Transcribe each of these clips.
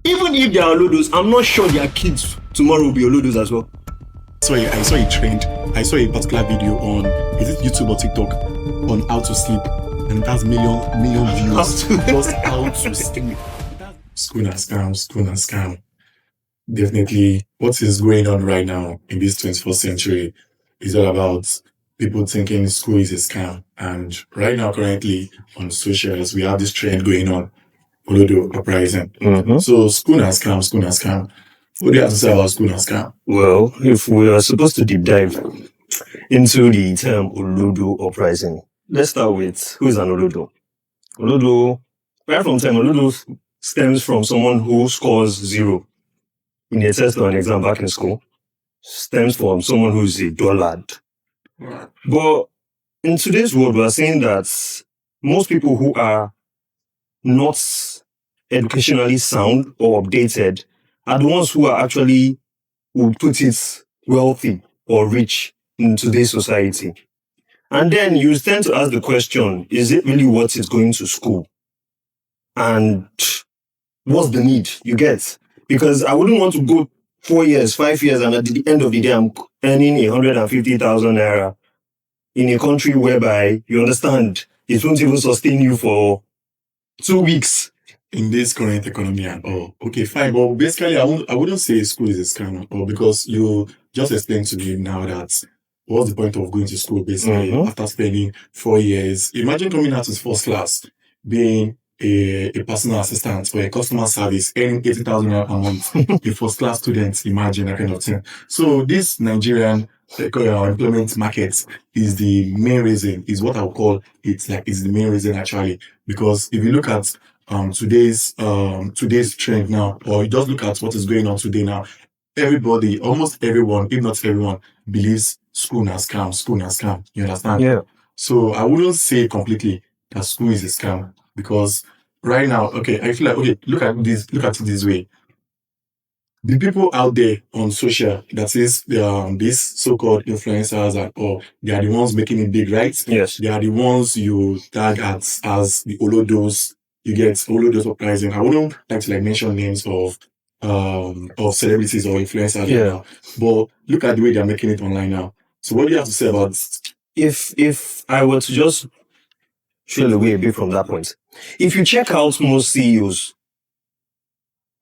Even if they are Olodos, I'm not sure their kids tomorrow will be Olodos as well. I saw a trend. I saw a particular video on, is it YouTube or TikTok, on how to sleep, and it has million views. Just how to sleep. School and scam. Definitely, what is going on right now in this 21st century is all about people thinking school is a scam. And right now, currently on socials, we have this trend going on, OLODO uprising. So school and scam. What do you have to say about school and scam? Well, if we are supposed to deep dive into the term OLODO uprising, let's start with who is an OLODO. OLODO, right from time, OLODO stems from someone who scores 0 in a test or an exam back in school. Stems from someone who's a dullard. But in today's world, we are saying that most people who are not educationally sound or updated are the ones who are actually, would put it, wealthy or rich in today's society. And then you tend to ask the question, is it really worth it going to school? And what's the need? You get? Because I wouldn't want to go 4 years, 5 years, and at the end of the day, I'm earning 150,000 naira in a country whereby, you understand, it won't even sustain you for 2 weeks. In this current economy and all. Okay, fine. But basically, I wouldn't say school is a scam at all, because you just explained to me now that what's the point of going to school basically after spending 4 years? Imagine coming out with first class, being a personal assistant or a customer service, earning 80,000 naira per month. A first class student, imagine that kind of thing. So this Nigerian employment market is the main reason, is what I would call it's the main reason actually. Because if you look at today's trend now, or you just look at what is going on today now, everybody, almost everyone, if not everyone, believes school na scam. You understand? Yeah. So I wouldn't say completely that school is a scam, because right now, okay, I feel like, okay, look at it this way. The people out there on social, that is, these so-called influencers and all, they are the ones making it big, right? Yes. They are the ones you tag as the Olodos. You get OLODO uprising. I wouldn't like to mention names of celebrities or influencers right now, but look at the way they're making it online now. So what do you have to say about this? If I were to just trail away a bit from that point, if you check out most CEOs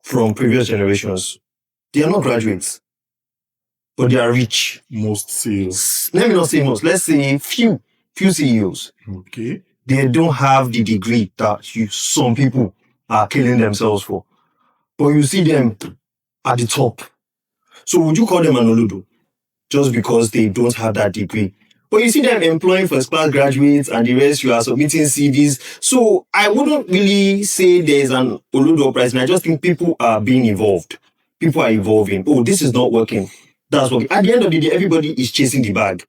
from previous generations, they are not graduates, but they are rich. Most CEOs. Let me not say most. Let's say few CEOs. Okay. They don't have the degree that some people are killing themselves for. But you see them at the top. So would you call them an OLODO? Just because they don't have that degree. But you see them employing first class graduates and the rest, you are submitting CVs. So I wouldn't really say there's an OLODO uprising. I just think people are being evolved. People are evolving. Oh, this is not working. That's working. At the end of the day, everybody is chasing the bag.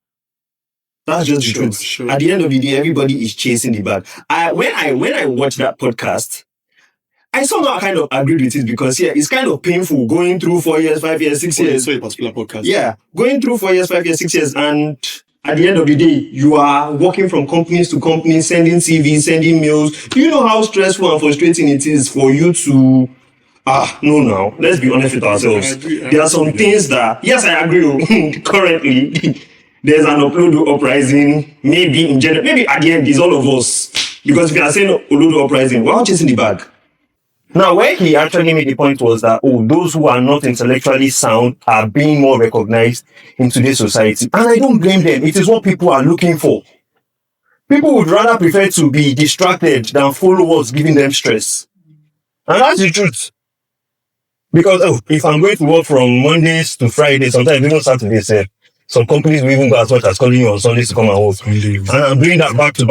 That's just the truth. Sure. At the end of the day, everybody is chasing the bag. When I watched that podcast, I somehow kind of agreed with it, because it's kind of painful going through 4 years, 5 years, 6 years. So a particular podcast. Yeah, going through 4 years, 5 years, 6 years, and at the end of the day, you are working from companies to companies, sending CVs, sending mails. Do you know how stressful and frustrating it is for you to... no, let's be honest with ourselves. There are some things that... Yes, I agree. Currently, there's an OLODO uprising, maybe in general, maybe at the end, it's all of us. Because if you are saying OLODO uprising, we're all chasing the bag. Now, where he actually made the point was that, those who are not intellectually sound are being more recognized in today's society. And I don't blame them. It is what people are looking for. People would rather prefer to be distracted than follow what's giving them stress. And that's the truth. Because, if I'm going to work from Mondays to Fridays, sometimes even Saturdays, some companies will even go as much as calling you on Sundays to come and work. And I'm doing that back to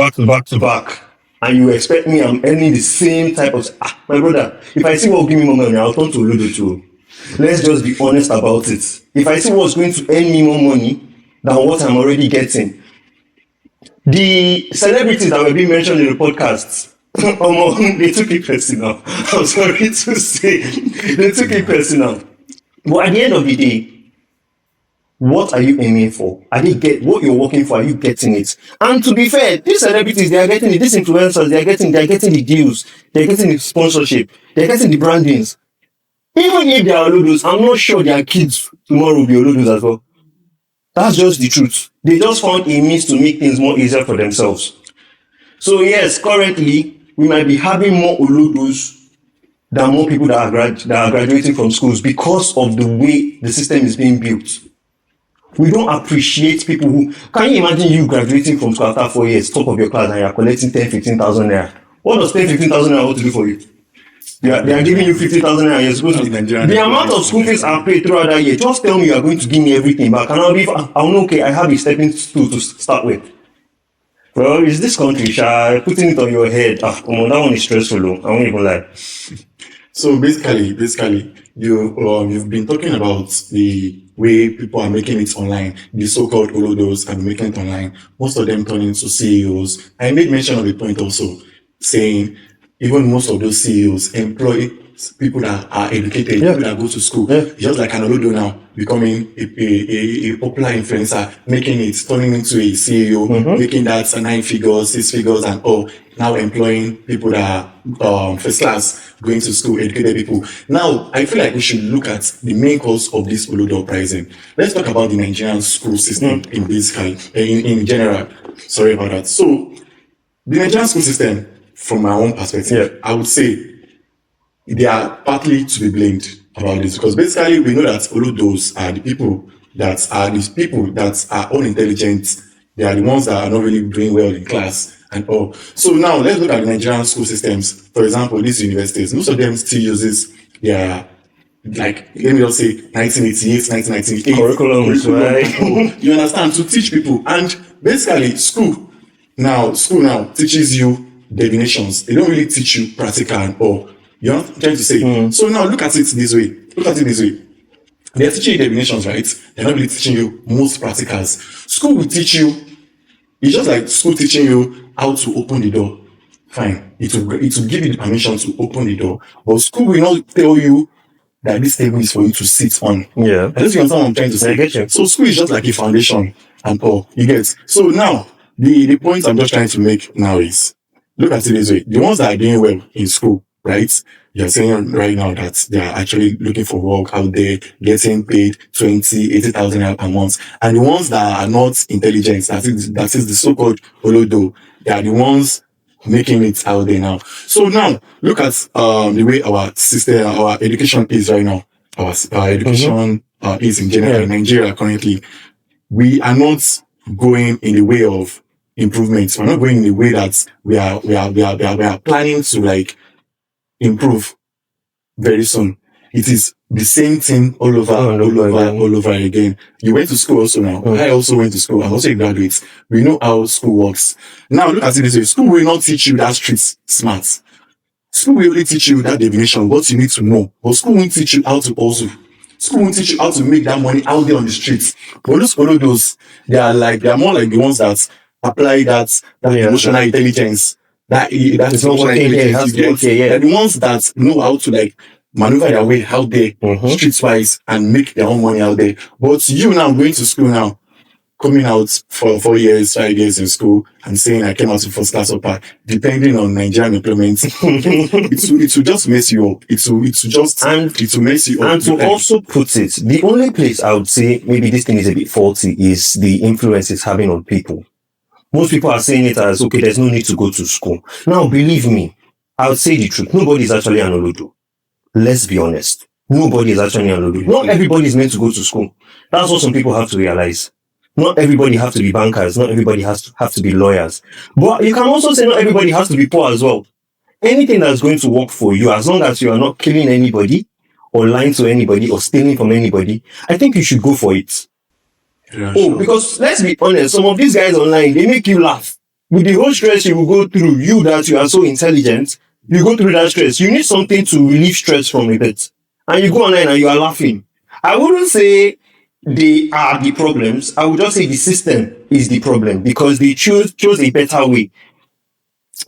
back. And you expect me, I'm earning the same type of... my brother, if I see what give me more money, I'll turn to OLODO too. Let's just be honest about it. If I see what's going to earn me more money than what I'm already getting, the celebrities that were being mentioned in the podcasts, they took it personal. I'm sorry to say, they took it personal. But at the end of the day, what are you aiming for? What you're working for? Are you getting it? And to be fair, these celebrities, they are getting it. These influencers, they are getting the deals. They're getting the sponsorship. They're getting the brandings. Even if they are Olodos, I'm not sure their kids tomorrow will be Olodos as well. That's just the truth. They just found a means to make things more easier for themselves. So yes, currently, we might be having more Olodos than more people that are graduating from schools because of the way the system is being built. We don't appreciate people who... Can you imagine you graduating from school after 4 years, top of your class, and you're collecting 10,000-15,000 naira? What does 10,000-15,000 naira want to do for you? They are giving you 50,000 naira. You're supposed to... The amount of school fees I paid throughout that year, just tell me you are going to give me everything back. And I'll know, okay, I have a stepping stool to start with. Well, is this country, putting it on your head? That one is stressful, though. I won't even lie. So basically, you've been talking about the way people are making it online, the so-called Olodos are making it online. Most of them turn into CEOs. I made mention of a point also, saying even most of those CEOs employ people that are educated, people that go to school. Just like an Olodo now, becoming a popular influencer, turning into a CEO, making that 9 figures, 6 figures, and all. Now employing people that are first class, going to school, educated people. Now, I feel like we should look at the main cause of this OLODO uprising. Let's talk about the Nigerian school system in general. Sorry about that. So, the Nigerian school system, from my own perspective, I would say they are partly to be blamed about this, because basically we know that OLODOs are the people that are unintelligent. They are the ones that are not really doing well in class and all. So now let's look at the Nigerian school systems. For example, these universities, most of them still uses their, like, let me just say 1988, 1998 curriculum, right? You understand? To teach people. And basically school now teaches you definitions. They don't really teach you practical and all. You know what I'm trying to say? So now look at it this way. They're teaching you definitions, right? They're not really teaching you most practicals. School will teach you. It's just like school teaching you how to open the door. Fine. It will give you the permission to open the door. But school will not tell you that this table is for you to sit on. Yeah. I don't understand what I'm trying to say. I get you. So school is just like a foundation and all. You get. So now, the point I'm just trying to make now is, look at it this way. The ones that are doing well in school, right? You're saying right now that they are actually looking for work out there, getting paid 80,000 a month. And the ones that are not intelligent, that is the so-called OLODO, they are the ones making it out there now. So now, look at the way our system, our education is right now. Our education is in general in Nigeria currently. We are not going in the way of improvements. We're not going in the way that we are planning to, like, improve very soon. It is the same thing all over again. You went to school also now. I also went to school. I'm also a graduate. We know how school works. Now look at it this way. School will not teach you that street smart. School will only teach you that definition, what you need to know. But school won't teach you how to also. School won't teach you how to make that money out there on the streets. But those OLODOs, they are more like the ones that apply that emotional intelligence. That is emotional intelligence. They're the ones that know how to, like, maneuver their way out there, streets-wise, and make their own money out there. But you now going to school now, coming out for 4 years, 5 years in school, and saying I came out to first class upper, depending on Nigerian employment, it will just mess you up. It will mess you up. And to also put it, the only place I would say maybe this thing is a bit faulty is the influence it's having on people. Most people are saying it as, okay, there's no need to go to school. Now, believe me, I would say the truth. Nobody is actually an OLODO. Let's be honest. Nobody is actually an OLODO. Not everybody is meant to go to school. That's what some people have to realize. Not everybody has to be bankers. Not everybody has to be lawyers. But you can also say not everybody has to be poor as well. Anything that's going to work for you, as long as you are not killing anybody or lying to anybody or stealing from anybody, I think you should go for it. Yeah, sure. Because let's be honest, some of these guys online, they make you laugh. With the whole stress you will go through, you that you are so intelligent, you go through that stress. You need something to relieve stress from a bit. And you go online and you are laughing. I wouldn't say they are the problems. I would just say the system is the problem because they chose a better way.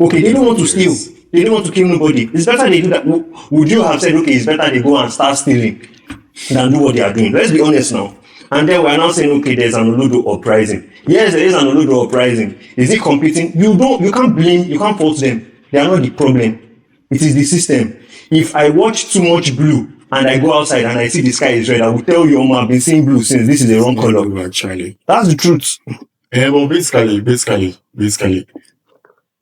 Okay, they don't want to steal. They don't want to kill nobody. It's better they do that. Would you have said, okay, it's better they go and start stealing than do what they are doing? Let's be honest now. And then we're now saying, okay, there's an OLODO uprising. Yes, there is an OLODO uprising. Is it competing? You can't fault them. They are not the problem. It is the system. If I watch too much Blue and I go outside and I see the sky is red, I will tell you, I've been seeing blue since this is the wrong color. Actually. That's the truth. Well, basically,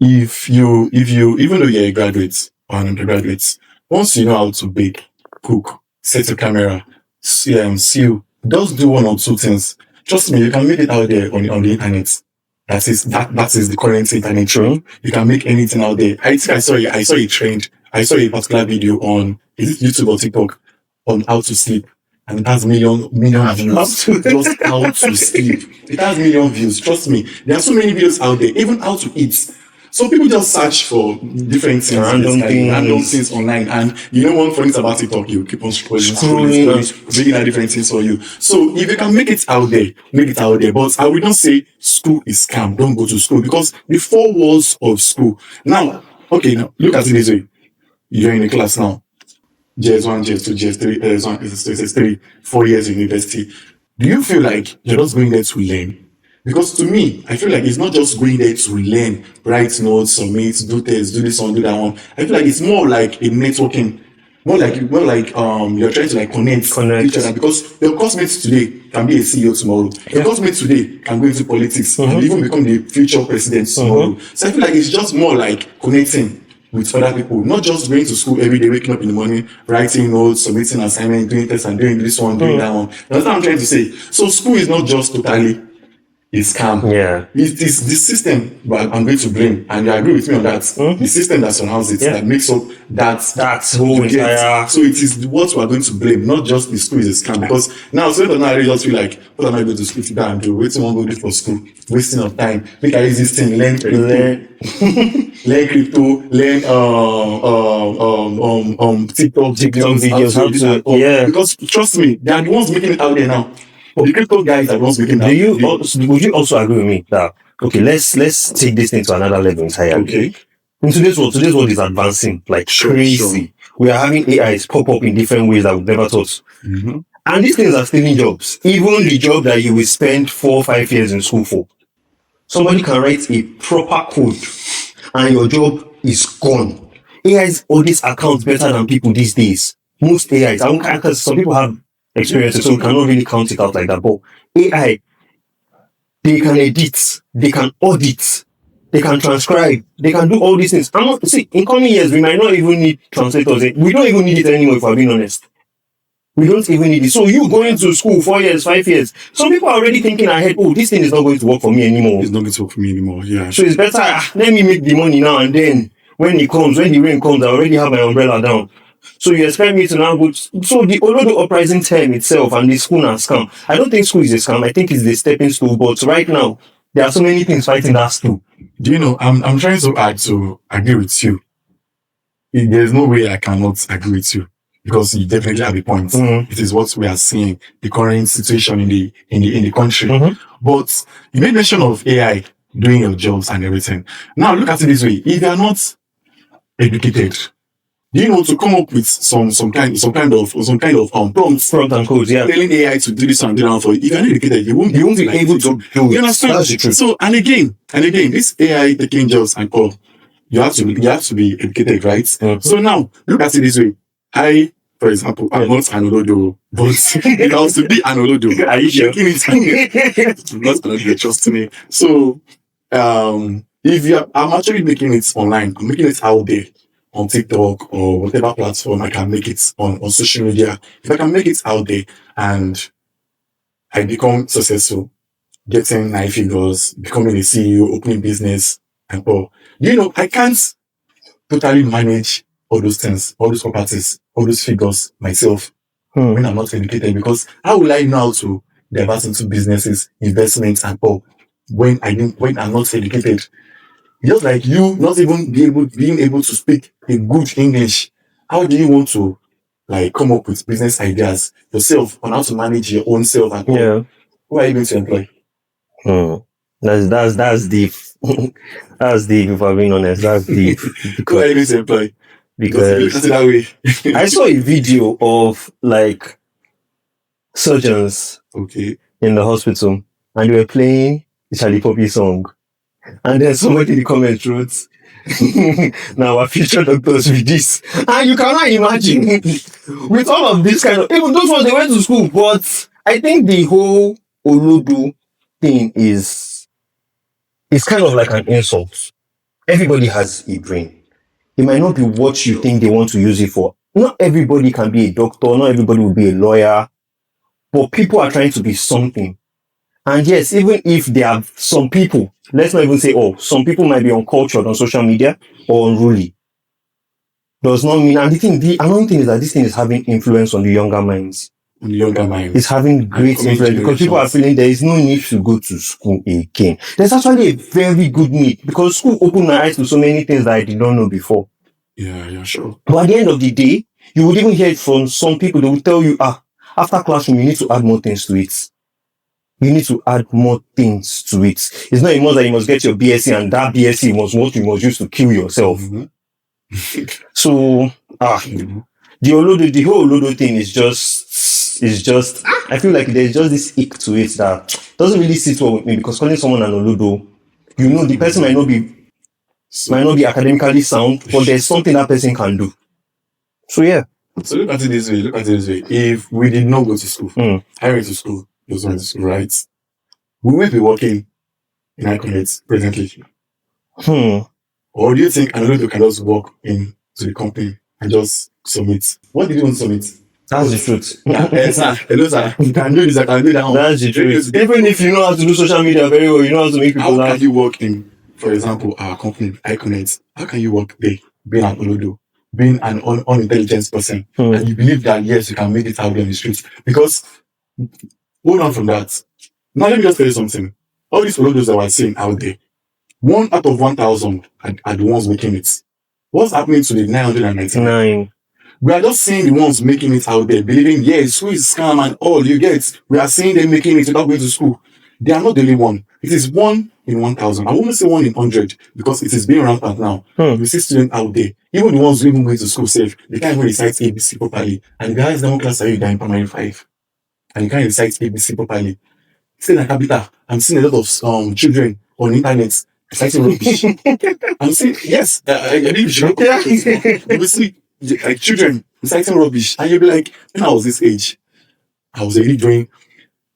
if you, even though you're a graduate or an undergraduate, once you know how to bake, cook, set a camera, sew, just do one or two things. Trust me, you can make it out there on the internet. That is the current internet trend. You can make anything out there. I think I saw a trend. I saw a particular video on, is it YouTube or TikTok, on how to sleep. And it has million views. Just how to sleep. It has million views. Trust me. There are so many videos out there, even how to eat. So people just search for different things, random things online. And you know one funny thing about TikTok, you keep on scrolling, bringing out different things for you. So if you can make it out there, make it out there. But I will not say school is scam. Don't go to school, because the 4 walls of school. Now, okay, now look at it this way. You're in a class now. JS1, JS2, JS3, JS3, 4 years in university. Do you feel like you're just going there to learn? Because to me, I feel like it's not just going there to learn, write notes, submit, do tests, do this one, do that one. I feel like it's more like a networking. More like you're trying to like connect each other, because your classmates today can be a CEO tomorrow. Your classmates today can go into politics and even become the future president tomorrow. So I feel like it's just more like connecting with other people, not just going to school every day, waking up in the morning, writing notes, submitting assignments, doing tests, and doing this one, doing that one. That's what I'm trying to say. So school is not just totally a scam. Yeah. It is the system that I'm going to blame, and you agree with me on that. The system that surrounds it, that makes up that whole entire. So it is what we are going to blame, not just the school is a scam. Because now students now just feel like, what am I going to school to go and do? What do I want to go do for school? Wasting of time. Make I use this thing, learn crypto, learn TikTok videos, because trust me, they are the ones making it out there now. But the crypto guys are the ones making it. Would you also agree with me that, okay, let's take this thing to another level entirely? Okay. In today's world is advancing like crazy. We are having AIs pop up in different ways that we've never thought. And these things are stealing jobs. Even the job that you will spend 4 or 5 years in school for. Somebody can write a proper code and your job is gone. AIs audit accounts better than people these days. Most AIs, because some people have experiences, so we cannot really count it out like that. But AI, they can edit, they can audit, they can transcribe, they can do all these things. In coming years, we might not even need translators. We don't even need it anymore, if I'm being honest. We don't even need it. So you going to school 4 years, 5 years, some people are already thinking ahead, oh, this thing is not going to work for me anymore. It's not going to work for me anymore, yeah. So it's better, let me make the money now, and then when the rain comes, I already have my umbrella down. So you expect me to now go so the OLODO uprising term itself and the school and scam. I don't think school is a scam. I think it's the stepping stool. But right now, there are so many things fighting that stool. Do you know, I'm trying so hard to agree with you. There's no way I cannot agree with you, because you definitely have a point. It is what we are seeing, the current situation in the country. But you made mention of AI doing your jobs and everything. Now look at it this way: if you are not educated, do you know, to come up with some kind of prompts, prompt and codes, telling AI to do this and do that for you. If you're not educated, you won't be like, able to do it. You understand? That's the truth. So and again, this AI taking jobs and all, you have to be educated, right? So now look at it this way. For example, I'm not an OLODO, but it has to be an OLODO. Are you sure? I'm not an OLODO, trust me. So I'm actually making it online. I'm making it out there on TikTok or whatever platform I can make it on social media. If I can make it out there and I become successful, getting 9 figures, becoming a CEO, opening business and all, you know, I can't totally manage all those things, all those properties, all those figures myself when I'm not educated, because how will I know how to divert into businesses, investments and all when I'm not educated? Just like you not even being able to speak a good English, how do you want to like come up with business ideas yourself on how to manage your own self and all? Who are you going to employ? That's deep. That's deep, if I'm being honest. That's deep. Who are you going to employ? Because that way. I saw a video of like surgeons in the hospital, and they were playing the Charlie Poppy song. And then somebody in the comments wrote, now our future doctors with this. And you cannot imagine with all of this kind of, even those ones they went to school, but I think the whole Olodo thing is kind of like an insult. Everybody has a brain. It might not be what you think they want to use it for. Not everybody can be a doctor, not everybody will be a lawyer, but people are trying to be something. And yes, even if there are some people, let's not even say, some people might be uncultured on social media or unruly. Does not mean, and the another thing is that this thing is having influence on the younger minds. On the younger minds. It's having great influence because people are feeling there is no need to go to school again. There's actually a very good need because school opened my eyes to so many things that I did not know before. Yeah, sure. But at the end of the day, you would even hear it from some people. They will tell you, after classroom, you need to add more things to it. You need to add more things to it. It's not enough that you must get your BSc and that BSc was what you must use to kill yourself. So, the whole Olodo thing is just, I feel like there's just this ick to it that doesn't really sit well with me because calling someone an Olodo, the person might not be academically sound, but there's something that person can do. So yeah. So look at it this way. If we did not go to school, I went to school, those went to school, right? We won't be working in Hi-Konnect presently. Or do you think Olodo can just walk into the company and just submit? What did you want to submit? That's the truth. Hello, sir. You can do this, I can do that. That's the truth. Even if you know how to do social media very well, you know how to make people laugh. How can you work in, for example, our company, Hi-Konnect? How can you work there, being an Olodo, being an unintelligent person, and you believe that, yes, you can make it out there on the streets? Because, hold on from that. Now, let me just tell you something. All these Olodos that we're seeing out there, 1 out of 1,000 are the ones making it. What's happening to the 999? We are just seeing the ones making it out there, believing, yes, school is scam and all you get. We are seeing them making it without going to school. They are not the only one. It is 1 in 1,000. I won't say 1 in 100 because it is being rampant now. You see students out there, even the ones who even going to school safe, they can't even recite ABC properly. And the guys in class are you in primary 5, and you can't recite ABC properly. Say like Kabita, I'm seeing a lot of children on the internet reciting rubbish. I'm seeing, yes, I didn't show. Yeah. You will see like children reciting rubbish, and you'll be like, when I was this age, I was already doing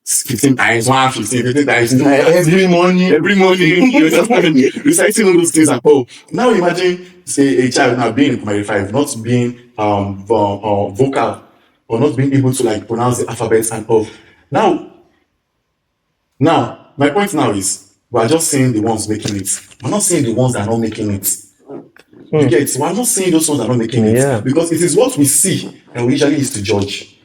15 times, 15 times, every morning, you understand? Reciting all those things and all. Now imagine, say, a child now being in primary 5, not being vocal, or not being able to like pronounce the alphabet and all. Now, my point now is, we are just seeing the ones making it. We're not seeing the ones that are not making it. You get it? We're not seeing those ones that are not making it. Because it is what we see that we usually used to judge.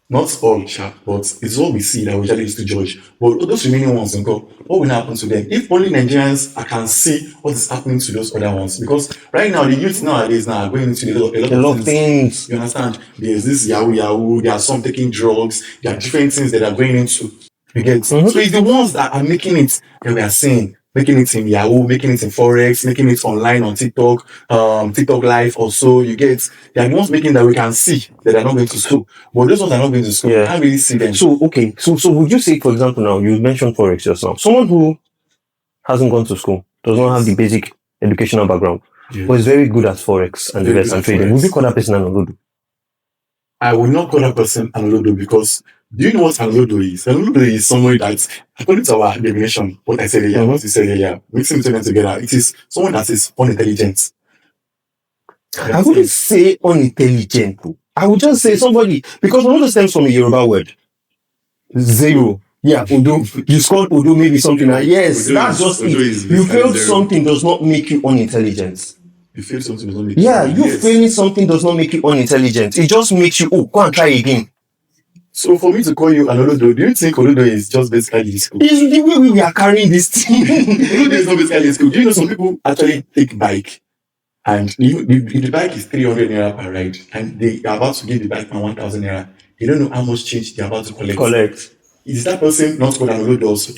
Not all, but it's what we see that we usually used to judge. But those remaining ones, what will happen to them? If only Nigerians can see what is happening to those other ones. Because right now, the youth nowadays now are going into a lot of things. You understand? There's this Yahoo, there are some taking drugs, there are different things that are going into. You get it? So it's the ones that are making it that we are seeing. Making it in Yahoo, making it in Forex, making it online on TikTok, TikTok Live or so, you get, they are the ones making that we can see that they are not going to school. But those ones are not going to school. You can't really see them. So, okay. So would you say, for example, now, you mentioned Forex just now. Someone who hasn't gone to school, does not have the basic educational background, but is very good at Forex and the rest and trading. Would you call that person an Olodo? I will not call that person an Olodo because do you know what an Olodo is? An Olodo is someone that, according to our definition, what I said earlier, what you said earlier, mixing them together, it is someone that is unintelligent. I wouldn't say unintelligent. I would just say somebody, because Olodo stems from a Yoruba word. Zero. Yeah, Odo. You scored Odo, maybe something like, yes, that's just it. You failed something does not make you unintelligent. You failed something does not make you failing something does not make you unintelligent. It just makes you, go and try again. So for me to call you an Olodo, do you think Olodo is just basically the school? It's the way we are carrying this thing. Olodo is not basically the school. Do you know some people actually take bike and the bike is 300 naira per ride and they are about to give the bike 1,000 naira. They don't know how much change they are about to collect. Is that person not called an Olodo also?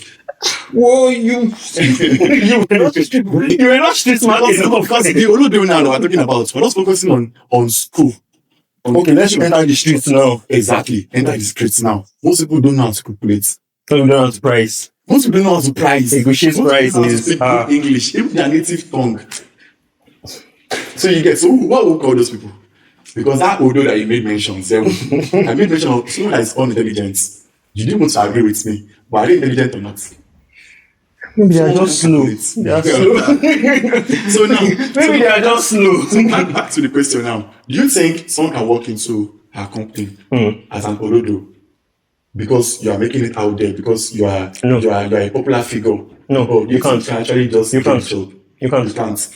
Whoa, you were not street smart enough. Because the Olodo now that we're talking about, we're not focusing on school. Okay, let's enter the streets now. Exactly. Enter the streets now. Most people don't know how to calculate. Most people don't know how to price. Most people don't know how to price. Negotiate prices. English, even their native tongue. So you get, so what would call those people? Because that Odo that you made mention, I made mention of someone that is unintelligent. You didn't want to agree with me, but are they intelligent or not? Maybe they are just slow. They are slow. So now, maybe they are just slow. So back to the question now. Do you think someone can walk into a company as an Olodo because you are making it out there, because you are a popular figure? No, you can't. You can actually just You can't. You can't.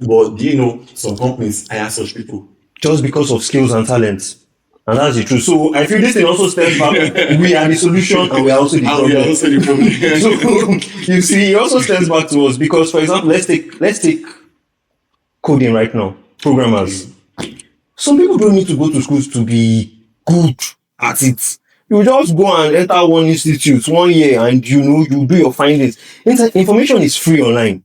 But do you know some companies hire such people just because of skills and talents? And that's the truth. So I feel this thing also stems back. We are the solution and we are also the problem. We are also the problem. So you see, it also stems back to us because, for example, let's take coding right now. Programmers. Some people don't need to go to schools to be good at it. You just go and enter one institute 1 year and you do your findings. Information is free online.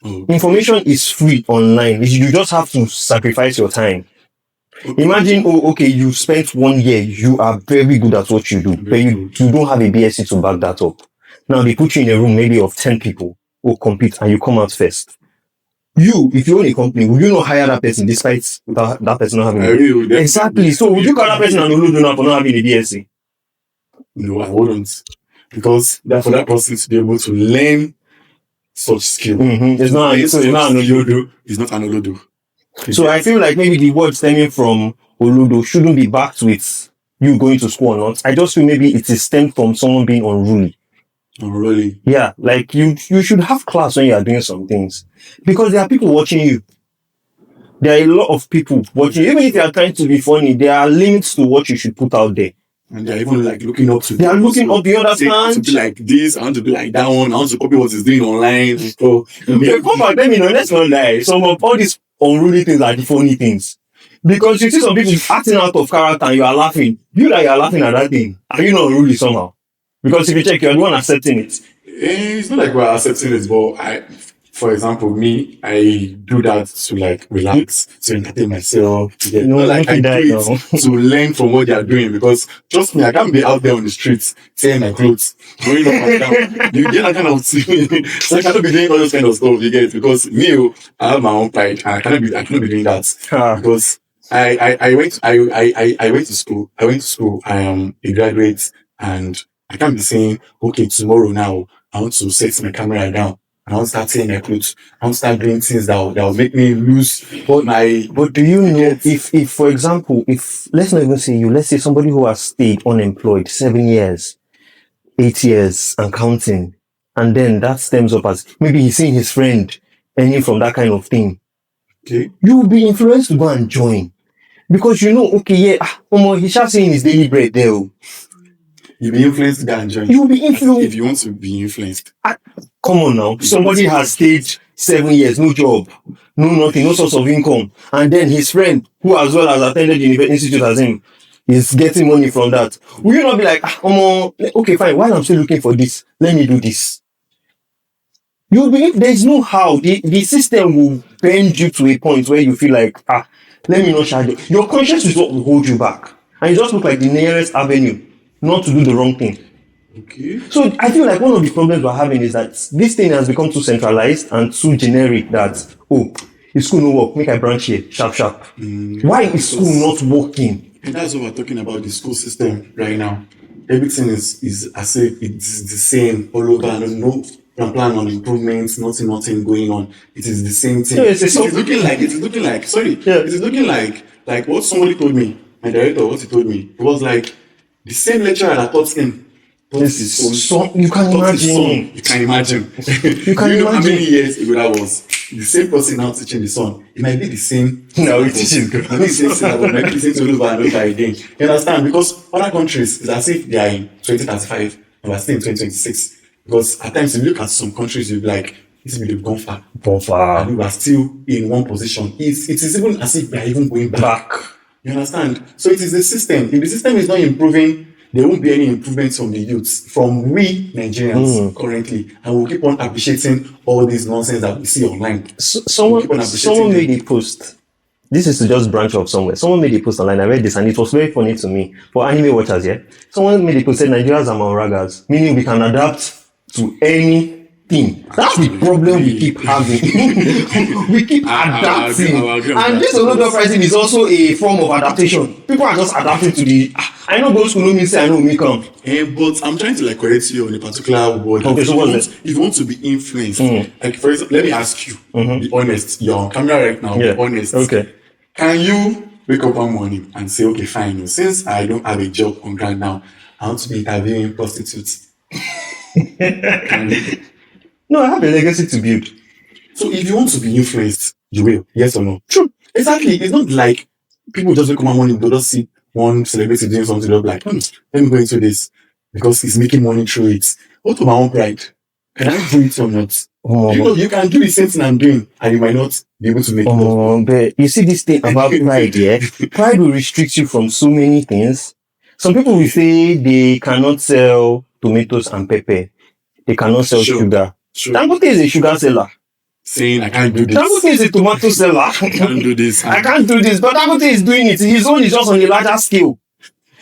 Information is free online. You just have to sacrifice your time. Imagine, you spent 1 year, you are very good at what you do, but you don't have a BSc to back that up. Now they put you in a room maybe of 10 people who compete and you come out first. If you own a company, will you not hire that person despite that person not having exactly. So would you call that person an Olodo for not having a BSc? No, I wouldn't. Because for that person to be able to learn such skill. It's not an Olodo. It's not an Olodo. So I feel like maybe the word stemming from Olodo shouldn't be backed with you going to school or not. I just feel maybe it is stemmed from someone being unruly. Unruly? Yeah, like you should have class when you are doing some things. Because there are people watching you. There are a lot of people watching you. Even if you are trying to be funny, there are limits to what you should put out there. And they're even like looking up to They are looking up, you understand? I want to be like this, I want to be like that one, I want to copy what he's doing online. So come back, let's not lie. Some of all these unruly things are the funny things. Because you see some people acting out of character and you are laughing. You are laughing at that thing. Are you not unruly somehow? Because if you check, you are the one accepting it. It's not like we're accepting it, but for example, me, I do that to like relax, to entertain myself. I do it to learn from what they are doing, because trust me, I can't be out there on the streets tearing my clothes, going up and down. You get that kind of thing. So I cannot be doing all those kind of stuff, you get, because me, I have my own pride and I cannot be doing that. Because I went to school. I am a graduate and I can't be saying, okay, tomorrow now, I want to set my camera down. I want to start tearing my clothes. I want to start doing things that will make me lose my... But do you know, if for example, let's not even say you, let's say somebody who has stayed unemployed 7 years, 8 years and counting, and then that stems up as maybe he's seeing his friend earning from that kind of thing. Okay. You will be influenced to go and join. Because he's just saying his daily bread there. You'll be influenced to go and join. You'll be influenced. If you want to be influenced. Come on now. Somebody has stayed 7 years, no job, no nothing, no source of income. And then his friend, who as well as attended the institute as him, is getting money from that. Will you not be like, okay, fine, while I'm still looking for this, let me do this? There's no how. The system will bend you to a point where you feel like, let me not charge. Your conscience is what will hold you back. And you just look like the nearest avenue not to do the wrong thing. Okay. So I feel like one of the problems we're having is that this thing has become too centralized and too generic that, is school no work, make I branch here, sharp. Why is school not working? And that's what we're talking about, the school system right now. Everything is as if it's the same all over, no plan on improvements, nothing going on. It is the same thing. Yeah, it is looking like what somebody told me, my director, what he told me. It was like the same lecturer that taught him. You can imagine. You can imagine. You know how many years ago that was? The same person now teaching the son. It might be the same. No, it teaches good. Might be the same to over and over again. You understand? Because other countries, it's as if they are in 2035 and we're still in 2026. Because at times, if you look at some countries, you'll be like, this will be gone far. And we are still in one position. It is even as if we are even going back. You understand? So it is the system. If the system is not improving, there won't be any improvements from the youths, from we Nigerians currently. And we'll keep on appreciating all this nonsense that we see online. Someone made a post. This is to just branch off somewhere. Someone made a post online. I read this and it was very funny to me. For anime watchers, yeah? Someone made a post said Nigerians are Mauragas, meaning we can adapt to any thing. That's the problem we keep having. We keep adapting. And this OLODO uprising is also a form of adaptation. People are just adapting to the. I know those who know me say I know me come. But I'm trying to like correct you on a particular word. Okay, so what's it? If you want to be influenced, like for example, let me ask you, be honest. You're on camera right now. Yeah. Be honest. Okay. Can you wake up one morning and say, okay, fine, since I don't have a job on ground now, I want to be interviewing prostitutes? Can you? No, I have a legacy to build. So if you want to be influenced, you will. Yes or no? True. Exactly. It's not like people just wake up one morning, they just see one celebrity doing something, they'll be like, let me go into this because he's making money through it. What about my own pride? Can I do it or not? You can do the same thing I'm doing and you might not be able to make it. But you see this thing about pride, yeah? Pride will restrict you from so many things. Some people will say they cannot sell tomatoes and pepper. They cannot sell sugar. Dangote is a sugar seller. Saying I can't do this. Dangote is a tomato seller. I can't do this. I can't do this. But Dangote is doing it. His own is just on a larger scale.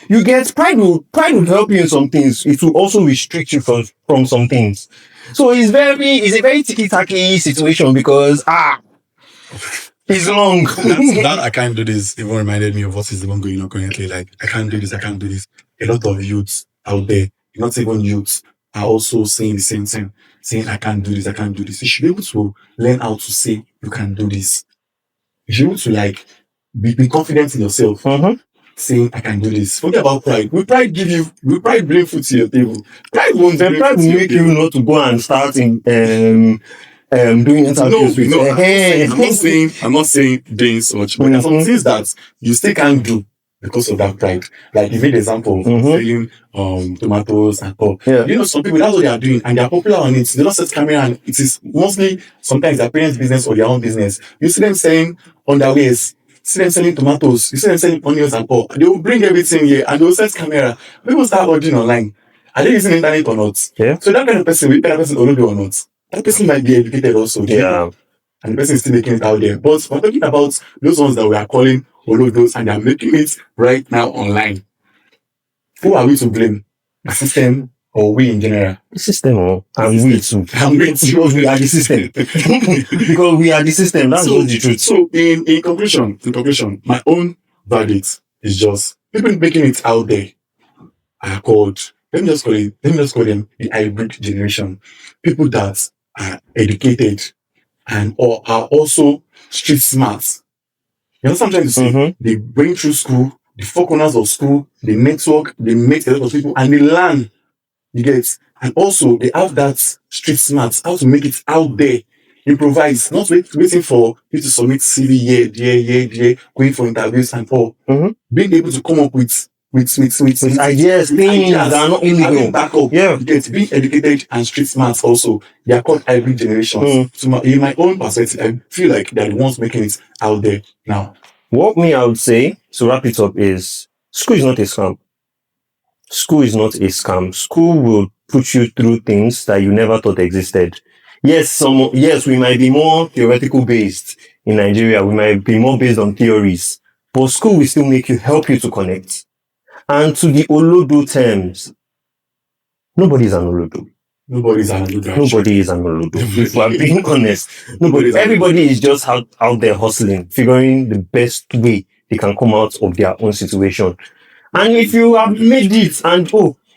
You get pride will help you in some things. It will also restrict you from some things. So it's a very ticky-tacky situation because it's long. that I can't do this even reminded me of what is the one going on currently. Like I can't do this. A lot of youths out there, not even youths, are also saying the same thing. Saying I can't do this. You should be able to learn how to say you can do this. You should be able to like be confident in yourself. Saying I can do this. Forget about pride. Will pride bring food to your table? Pride won't. Pride will make you not to go and start in doing interviews with. No. I'm not saying doing such, but there are some things that you still can't do because of that pride. Like you made the example of selling tomatoes and all. Yeah. Some people, that's what they are doing and they are popular on it. They don't set camera and it is mostly sometimes their parents' business or their own business. You see them saying underwears. See them selling tomatoes, you see them selling onions and all. They will bring everything here and they will set camera. People start ordering online. Are they using the internet or not? Yeah. So that kind of person, will that person OLODO or not? That person might be educated also. Yeah. And the person is still making it out there. But we're talking about those ones that we are calling OLODOs and they are making it right now online. Who are we to blame? The system or we in general? The system, and we too. Because we are the system. Because we are the system. That's just the truth. So in conclusion, my own verdict is just people making it out there are called, let me just call them the hybrid generation. People that are educated and or are also street smart. You know, sometimes you see they bring through school, the four corners of school, they network, they meet a lot of people and they learn. You get, and also they have that street smart, how to make it out there, improvise, not waiting for you to submit CV year, going for interviews and all. Being able to come up with ideas, things that are not illegal. Back up. Yeah. You get, being educated and street smart also. They are called hybrid generations. So in my own perspective, I feel like they're the ones making it out there now. What I would say to wrap it up is school is not a scam. School is not a scam. School will put you through things that you never thought existed. Yes, we might be more theoretical based in Nigeria. We might be more based on theories, but school will still help you to connect. And to the OLODO terms, nobody is an OLODO. Nobody is an OLODO. Nobody is an OLODO. If we're being honest, everybody is just out there hustling, figuring the best way they can come out of their own situation. And if you have made it and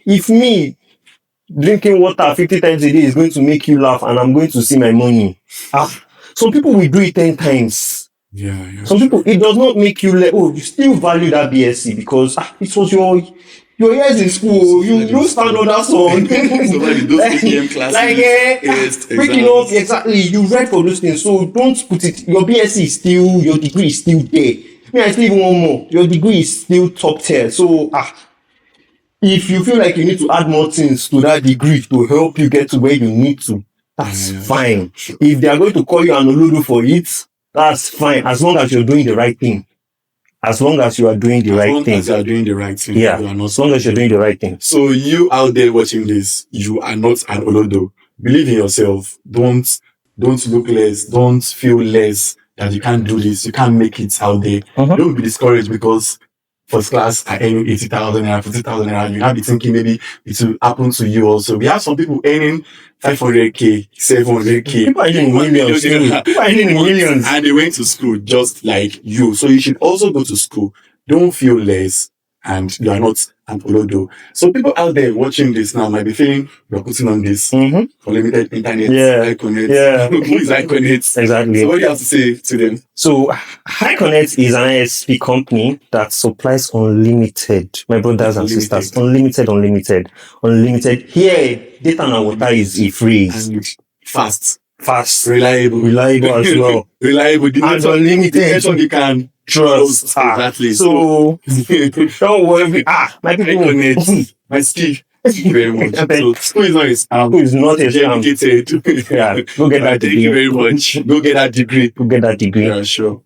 if me drinking water 50 times a day is going to make you laugh and I'm going to see my money. Some people will do it 10 times. Yeah. Some people, it does not make you you still value that BSc because it was your years in school. You don't stand on that song. So like those PM classes. Waking up, exactly. You read for those things. So don't put it, your BSc is still, your degree is still there. I still even want more. Your degree is still top tier. So, if you feel like you need to add more things to that degree to help you get to where you need to, that's fine. If they are going to call you an OLODO for it, that's fine. As long as you're doing the right thing. As long as you are doing the right thing. As you are doing the right thing. Yeah. As long as you're doing the right thing. So you out there watching this, you are not an OLODO. Believe in yourself. Don't look less. Don't feel less that you can't do this. You can't make it out there. Don't be discouraged because first class are earning 80,000 and 50,000 and you have be thinking maybe it will happen to you also. We have some people earning 500k, 700k. People are earning millions. People are earning millions. And they went to school just like you. So you should also go to school. Don't feel less and you are not an Olodo. So people out there watching this now might be feeling we're putting on this unlimited internet. Hi-Konnect. Yeah. Who is Hi-Konnect? Exactly. So what do you have to say to them? So Hi-Konnect is an ISP company that supplies unlimited, my brothers and sisters, unlimited. Here, data and water is free. And fast, reliable as well. Reliable, and unlimited. The network you can trust. Exactly. So don't worry. My people, my Steve. Thank you very much. So, school is not a scam. School is not a scam. Dedicated. Yeah, go get that degree. Thank you very much. Go get that degree. Go get that degree. Yeah, sure.